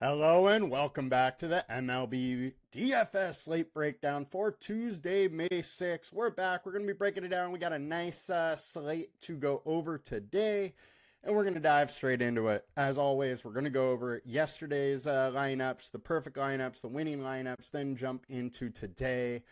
Hello and welcome back to the MLB DFS slate breakdown for Tuesday, May 6th. We're back. We're going to be breaking it down. We got a nice slate to go over today, and we're going to dive straight into it. As always, we're going to go over yesterday's lineups, the perfect lineups, the winning lineups, then jump into today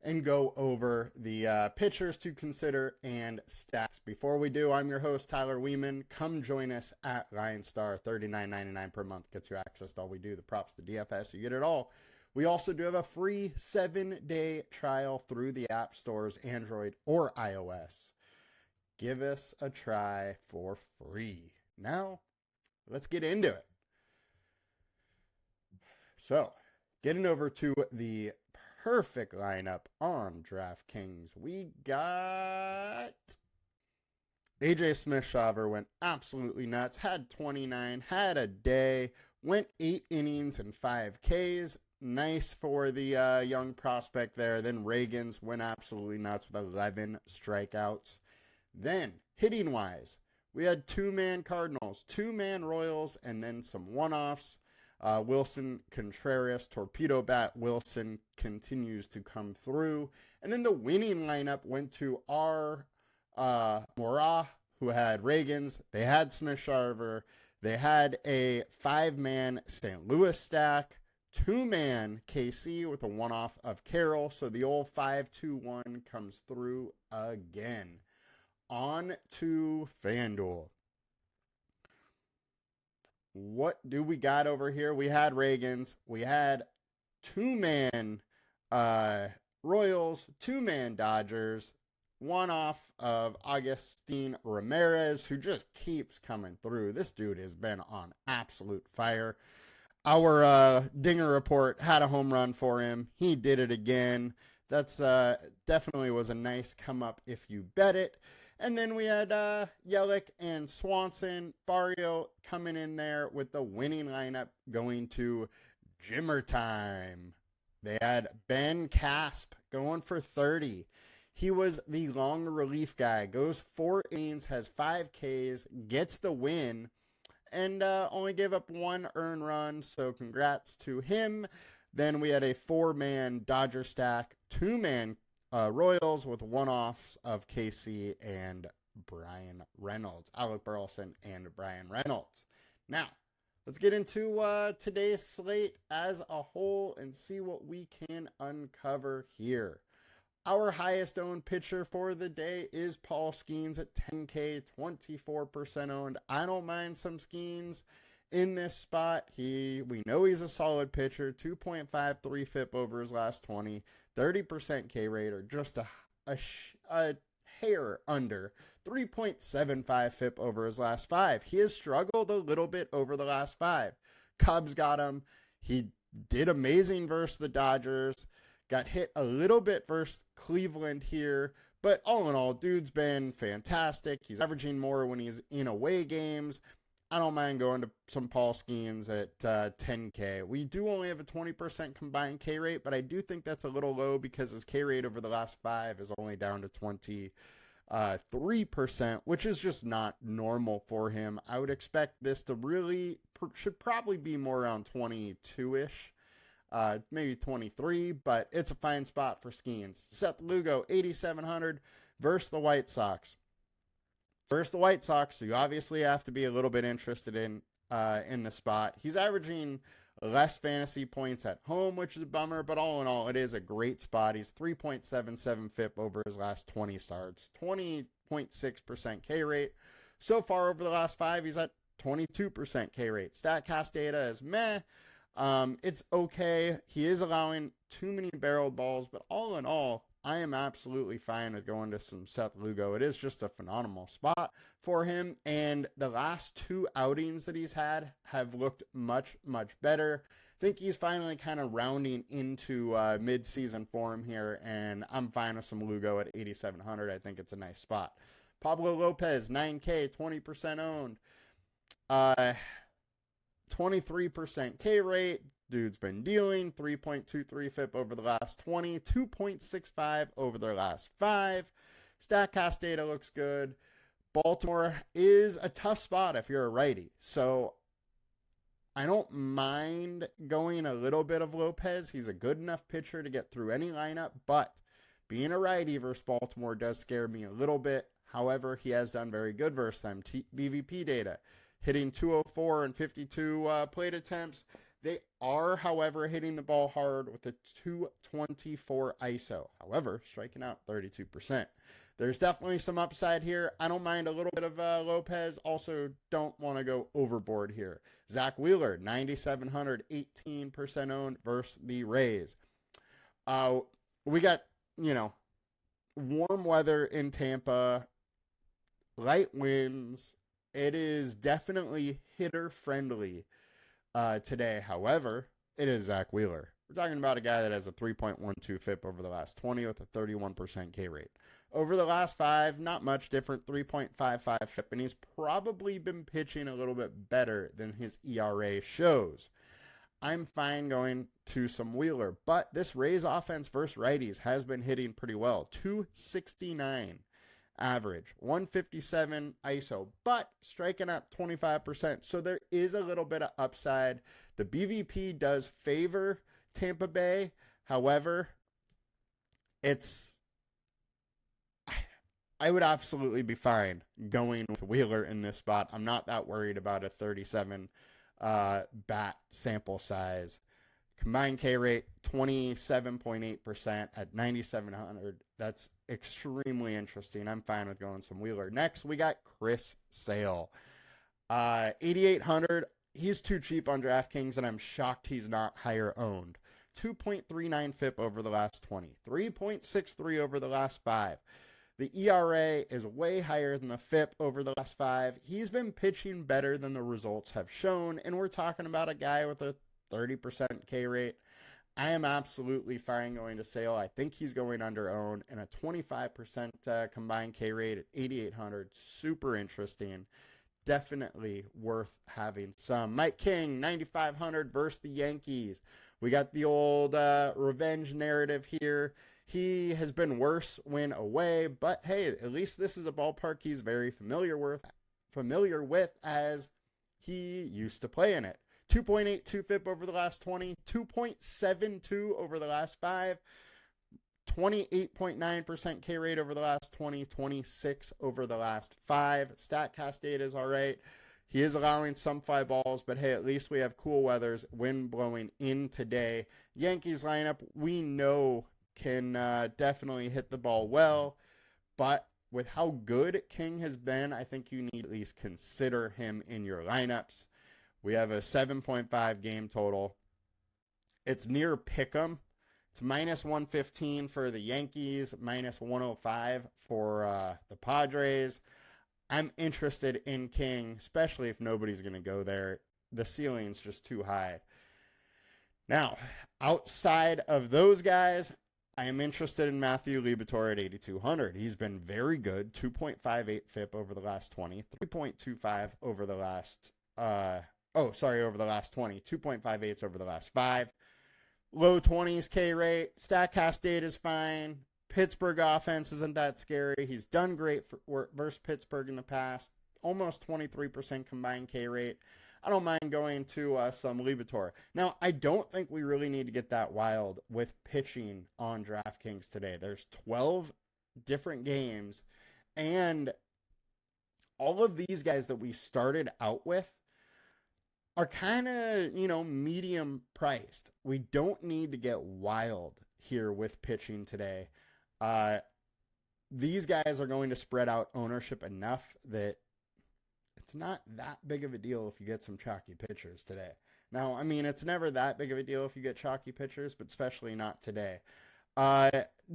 and go over the pitchers to consider and stacks. Before we do, I'm your host, Tyler Wiemann. Come join us at LineStar. $39.99 per month gets you access to all we do, the props, the DFS. You get it all. We also do have a free 7-day trial through the app stores, Android or iOS. Give us a try for free. Now, let's get into it. So, getting over to the perfect lineup on DraftKings. We got AJ Smith-Shawver went absolutely nuts, had 29, had a day, went 8 innings and 5 Ks. Nice for the young prospect there. Then Reagans went absolutely nuts with 11 strikeouts. Then, hitting-wise, we had 2-man Cardinals, 2-man Royals, and then some one-offs. Wilson Contreras, Torpedo Bat Wilson continues to come through. And then the winning lineup went to our Morah, who had Reagans. They had Smith-Shawver. They had a 5-man St. Louis stack, 2-man KC with a one-off of Carroll. So the old 5-2-1 comes through again. On to FanDuel. What do we got over here? We had Reagans. We had 2-man Royals, 2-man Dodgers, one-off of Agustin Ramirez, who just keeps coming through. This dude has been on absolute fire. Our Dinger Report had a home run for him. He did it again. That's definitely was a nice come up if you bet it. And then we had Yelich and Swanson, Barrio coming in there with the winning lineup going to Jimmer time. They had Ben Casp going for 30. He was the long relief guy, goes 4 innings, has 5 Ks, gets the win, and only gave up 1 earned run, so congrats to him. Then we had a 4-man Dodger stack, 2-man Royals with one-offs of KC and Brian Reynolds. Alec Burleson and Brian Reynolds. Now, let's get into today's slate as a whole and see what we can uncover here. Our highest owned pitcher for the day is Paul Skeens at 10K, 24% owned. I don't mind some Skeens in this spot. We know he's a solid pitcher, 2.53 FIP over his last 20, 30% K rate, or just a hair under, 3.75 FIP over his last 5. He has struggled a little bit over the last 5. Cubs got him. He did amazing versus the Dodgers. Got hit a little bit versus Cleveland here. But all in all, dude's been fantastic. He's averaging more when he's in away games. I don't mind going to some Paul Skeens at 10K. We do only have a 20% combined K rate, but I do think that's a little low because his K rate over the last 5 is only down to 23%, which is just not normal for him. I would expect this to should probably be more around 22-ish, maybe 23, but it's a fine spot for Skeens. Seth Lugo, 8,700 versus the White Sox. Versus the White Sox, so you obviously have to be a little bit interested in the spot. He's averaging less fantasy points at home, which is a bummer, but all in all, it is a great spot. He's 3.77 FIP over his last 20 starts, 20.6% K rate. So far over the last 5, he's at 22% K rate. StatCast data is meh. It's okay. He is allowing too many barreled balls, but all in all, I am absolutely fine with going to some Seth Lugo. It is just a phenomenal spot for him, and the last 2 outings that he's had have looked much, much better. I think he's finally kind of rounding into mid-season form here, and I'm fine with some Lugo at 8,700. I think it's a nice spot. Pablo Lopez, 9K, 20% owned. 23% K rate. Dude's been dealing 3.23 FIP over the last 20, 2.65 over their last 5. StatCast data looks good. Baltimore is a tough spot if you're a righty. So I don't mind going a little bit of Lopez. He's a good enough pitcher to get through any lineup, but being a righty versus Baltimore does scare me a little bit. However, he has done very good versus them. BVP data, hitting 204 and 52 plate attempts. They are, however, hitting the ball hard with a 224 ISO. However, striking out 32%. There's definitely some upside here. I don't mind a little bit of Lopez. Also, don't want to go overboard here. Zach Wheeler, 9,700, 18% owned versus the Rays. We got, warm weather in Tampa, light winds. It is definitely hitter friendly today. However, it is Zach Wheeler. We're talking about a guy that has a 3.12 FIP over the last 20 with a 31% K rate. Over the last 5, not much different, 3.55 FIP, and he's probably been pitching a little bit better than his ERA shows. I'm fine going to some Wheeler, but this Rays offense versus righties has been hitting pretty well. 269 average, 157 ISO, but striking out 25%. So there is a little bit of upside. The BVP does favor Tampa Bay. However, I would absolutely be fine going with Wheeler in this spot. I'm not that worried about a 37 bat sample size. Combined K rate, 27.8% at 9,700. That's extremely interesting. I'm fine with going some Wheeler. Next, we got Chris Sale. 8,800. He's too cheap on DraftKings, and I'm shocked he's not higher owned. 2.39 FIP over the last 20. 3.63 over the last 5. The ERA is way higher than the FIP over the last 5. He's been pitching better than the results have shown, and we're talking about a guy with a 30% K rate. I am absolutely fine going to Sale. I think he's going under owned, and a 25% combined K rate at 8,800. Super interesting. Definitely worth having some. Mike King, 9,500 versus the Yankees. We got the old revenge narrative here. He has been worse when away, but hey, at least this is a ballpark he's very familiar with as he used to play in it. 2.82 FIP over the last 20, 2.72 over the last 5, 28.9% K rate over the last 20, 26 over the last 5. StatCast data is all right. He is allowing some fly balls, but hey, at least we have cool weathers, wind blowing in today. Yankees lineup, we know can definitely hit the ball well, but with how good King has been, I think you need to at least consider him in your lineups. We have a 7.5 game total. It's near pick'em. It's minus 115 for the Yankees, minus 105 for the Padres. I'm interested in King, especially if nobody's going to go there. The ceiling's just too high. Now, outside of those guys, I am interested in Matthew Liberatore at 8,200. He's been very good. 2.58 FIP over the last 20. 3.25 over the last, over the last 20. 2.58s over the last 5. Low 20s K rate. StatCast data is fine. Pittsburgh offense isn't that scary. He's done great versus Pittsburgh in the past. Almost 23% combined K rate. I don't mind going to some Liberatore. Now, I don't think we really need to get that wild with pitching on DraftKings today. There's 12 different games, and all of these guys that we started out with are kind of, medium priced. We don't need to get wild here with pitching today. These guys are going to spread out ownership enough that it's not that big of a deal if you get some chalky pitchers today. Now, it's never that big of a deal if you get chalky pitchers, but especially not today.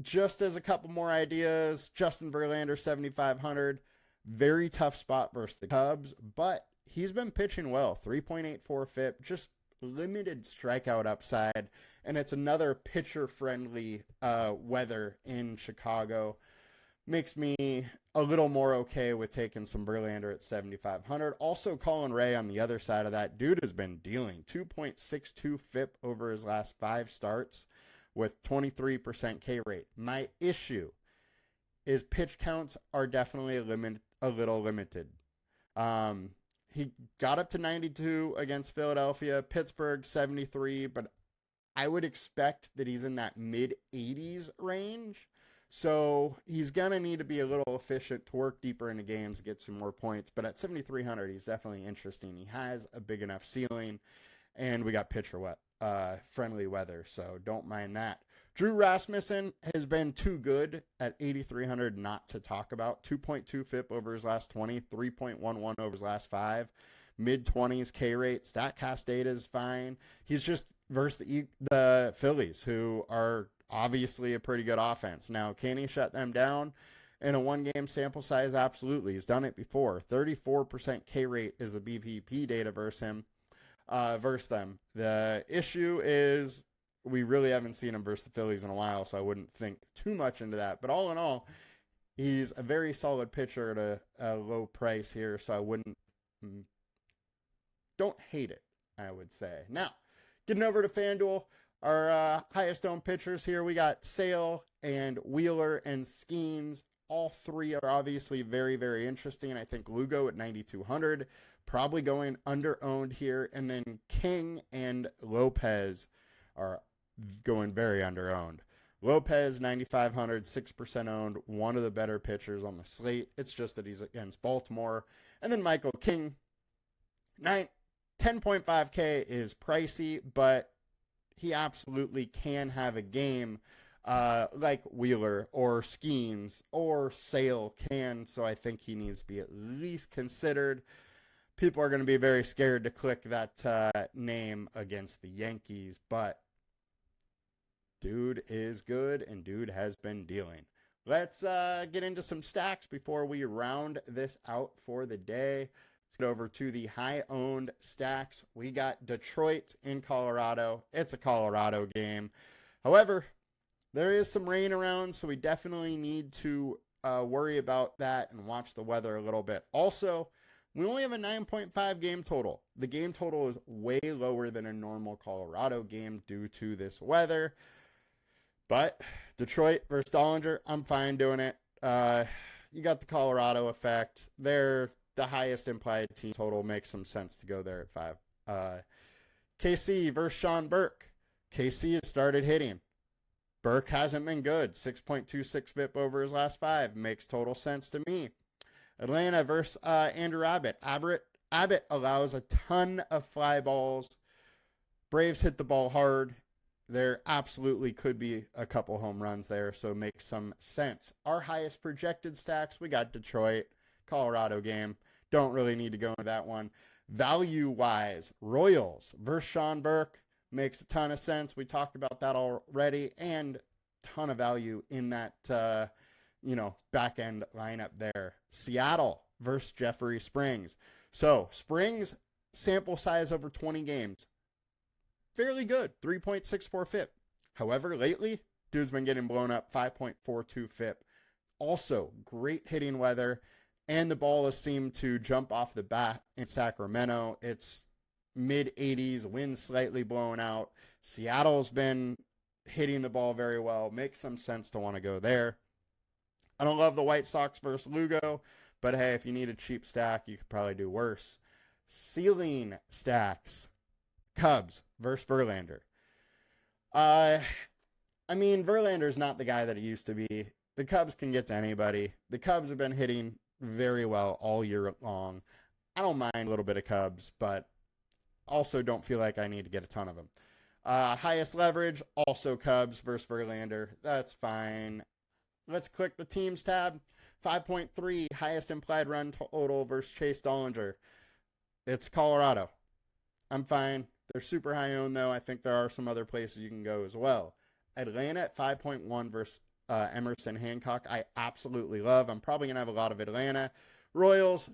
Just as a couple more ideas, Justin Verlander, 7,500. Very tough spot versus the Cubs, but he's been pitching well. 3.84 FIP, just limited strikeout upside, and it's another pitcher-friendly weather in Chicago. Makes me a little more okay with taking some Verlander at 7,500. Also, Colin Ray on the other side of that. Dude has been dealing 2.62 FIP over his last 5 starts with 23% K rate. My issue is pitch counts are definitely a little limited. He got up to 92 against Philadelphia, Pittsburgh 73, but I would expect that he's in that mid 80s range. So he's going to need to be a little efficient to work deeper into games to get some more points. But at 7,300, he's definitely interesting. He has a big enough ceiling, and we got friendly weather, so don't mind that. Drew Rasmussen has been too good at 8,300 not to talk about. 2.2 FIP over his last 20, 3.11 over his last 5, mid-20s K rate. StatCast data is fine. He's just versus the Phillies, who are obviously a pretty good offense. Now, can he shut them down in a one-game sample size? Absolutely. He's done it before. 34% K rate is the BVP data versus him. Versus them. The issue is we really haven't seen him versus the Phillies in a while, so I wouldn't think too much into that. But all in all, he's a very solid pitcher at a low price here, so I don't hate it, I would say. Now, getting over to FanDuel, our highest owned pitchers here, we got Sale and Wheeler and Skeens. All three are obviously very, very interesting. I think Lugo at 9,200, probably going under-owned here. And then King and Lopez are going very under-owned. Lopez, 9,500, 6% owned, one of the better pitchers on the slate. It's just that he's against Baltimore. And then Michael King, 10.5K is pricey, but he absolutely can have a game like Wheeler or Skeens or Sale can, so I think he needs to be at least considered. People are going to be very scared to click that name against the Yankees, but dude is good and dude has been dealing. Let's get into some stacks before we round this out for the day. Let's get over to the high-owned stacks. We got Detroit in Colorado. It's a Colorado game. However, there is some rain around, so we definitely need to worry about that and watch the weather a little bit. Also, we only have a 9.5 game total. The game total is way lower than a normal Colorado game due to this weather. But Detroit versus Dollinger, I'm fine doing it. You got the Colorado effect. They're the highest implied team total. Makes some sense to go there at 5. KC versus Sean Burke. KC has started hitting. Burke hasn't been good. 6.26 FIP over his last 5. Makes total sense to me. Atlanta versus Andrew Abbott. Abbott allows a ton of fly balls. Braves hit the ball hard. There absolutely could be a couple home runs there, so it makes some sense. Our highest projected stacks, we got Detroit, Colorado game. Don't really need to go into that one. Value-wise, Royals versus Sean Burke makes a ton of sense. We talked about that already, and ton of value in that, back-end lineup there. Seattle versus Jeffrey Springs. So, Springs, sample size over 20 games. Fairly good, 3.64 FIP. However, lately, dude's been getting blown up, 5.42 FIP. Also, great hitting weather, and the ball has seemed to jump off the bat in Sacramento. It's mid-80s, wind slightly blowing out. Seattle's been hitting the ball very well. Makes some sense to want to go there. I don't love the White Sox versus Lugo, but hey, if you need a cheap stack, you could probably do worse. Ceiling stacks. Cubs versus Verlander. Verlander's not the guy that he used to be. The Cubs can get to anybody. The Cubs have been hitting very well all year long. I don't mind a little bit of Cubs, but also don't feel like I need to get a ton of them. Highest leverage, also Cubs versus Verlander. That's fine. Let's click the teams tab. 5.3, highest implied run total versus Chase Dollinger. It's Colorado. I'm fine. They're super high owned, though. I think there are some other places you can go as well. Atlanta at 5.1 versus Emerson Hancock. I absolutely love. I'm probably going to have a lot of Atlanta. Royals,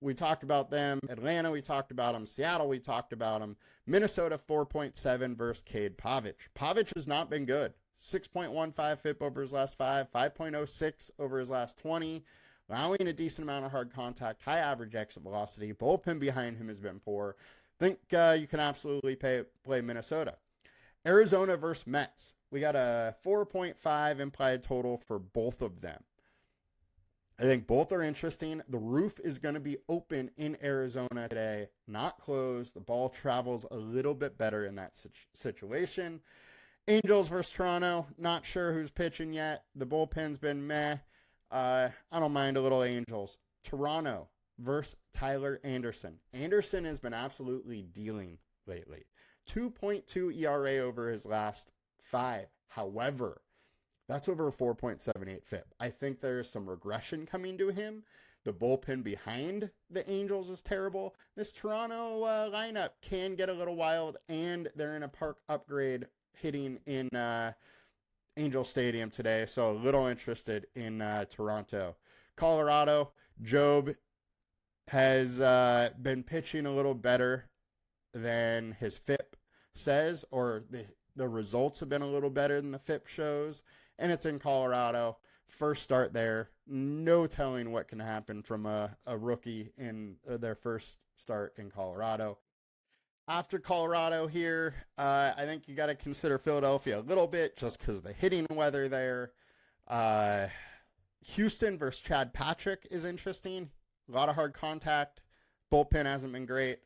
we talked about them. Atlanta, we talked about them. Seattle, we talked about them. Minnesota, 4.7 versus Cade Pavich. Pavich has not been good. 6.15 FIP over his last 5. 5.06 over his last 20. Allowing a decent amount of hard contact. High average exit velocity. Bullpen behind him has been poor. Think you can absolutely play Minnesota. Arizona versus Mets. We got a 4.5 implied total for both of them. I think both are interesting. The roof is going to be open in Arizona today, not closed. The ball travels a little bit better in that situation. Angels versus Toronto, not sure who's pitching yet. The bullpen's been meh. I don't mind a little Angels. Toronto versus Tyler Anderson. Anderson has been absolutely dealing lately. 2.2 ERA over his last 5. However, that's over a 4.78 FIP. I think there's some regression coming to him. The bullpen behind the Angels is terrible. This Toronto lineup can get a little wild, and they're in a park upgrade hitting in Angel Stadium today, so a little interested in Toronto. Colorado, Job has been pitching a little better than his FIP says, or the results have been a little better than the FIP shows, and it's in Colorado. First start there. No telling what can happen from a rookie in their first start in Colorado. After Colorado here, I think you got to consider Philadelphia a little bit just because of the hitting weather there. Houston versus Chad Patrick is interesting. A lot of hard contact. Bullpen hasn't been great.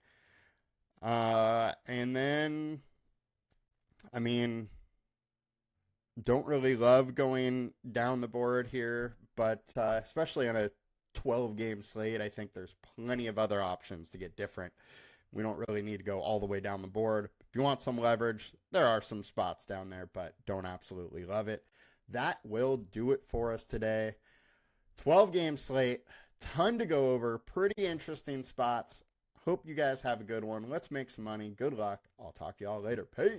And then, I mean, don't really love going down the board here, but especially on a 12-game slate, I think there's plenty of other options to get different. We don't really need to go all the way down the board. If you want some leverage, there are some spots down there, but don't absolutely love it. That will do it for us today. 12-game slate, ton to go over, pretty interesting spots. Hope you guys have a good one. Let's make some money. Good luck. I'll talk to y'all later. Peace.